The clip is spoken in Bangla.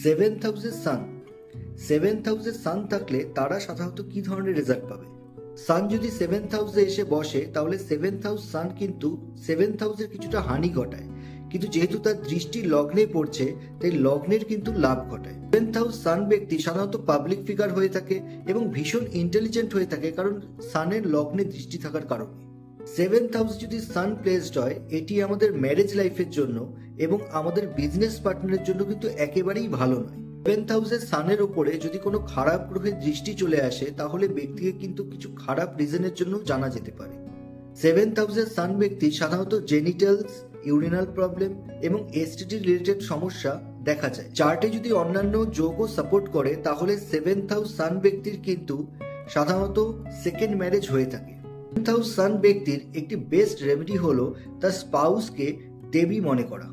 সেভেন্থ হাউসের সান। সেভেন্থ হাউসের সান থাকলে তারা সাধারণত কি ধরনের রেজাল্ট পাবে? সান যদি সেভেন্থ হাউসে এসে বসে তাহলে সেভেন্থ হাউস সান কিন্তু সেভেন্থ হাউসের কিছুটা হানি ঘটায়, কিন্তু যেহেতু তার দৃষ্টি লগ্নে পড়ছে তাই লগ্নের কিন্তু লাভ ঘটায়। সেভেন্থ হাউস সান ব্যক্তি সাধারণত পাবলিক ফিগার হয়ে থাকে এবং ভীষণ ইন্টেলিজেন্ট হয়ে থাকে, কারণ সানের লগ্নে দৃষ্টি থাকার কারণে। সেভেন্থ হাউস যদি সান প্লেসড হয়, এটি আমাদের ম্যারেজ লাইফের জন্য এবং আমাদের বিজনেস পার্টনারের জন্য কিন্তু একেবারেই ভালো নয়। সেভেন্থ হাউসের সানের উপরে যদি কোনো খারাপ গ্রহের দৃষ্টি চলে আসে তাহলে ব্যক্তিকে কিন্তু কিছু খারাপ রিজনের জন্য জানা যেতে পারে। সেভেন্থ হাউসের সান ব্যক্তি সাধারণত জেনিটালস, ইউরিনাল প্রবলেম এবং এসটিডি রিলেটেড সমস্যা দেখা যায়। চার্টে যদি অন্যান্য যোগও সাপোর্ট করে তাহলে সেভেন্থ হাউস সান ব্যক্তির কিন্তু সাধারণত সেকেন্ড ম্যারেজ হয়ে থাকে। সেভেন্থ হাউস সান ব্যক্তির একটি বেস্ট রেমেডি হলো তার স্পাউসকে দেবী মনে করা।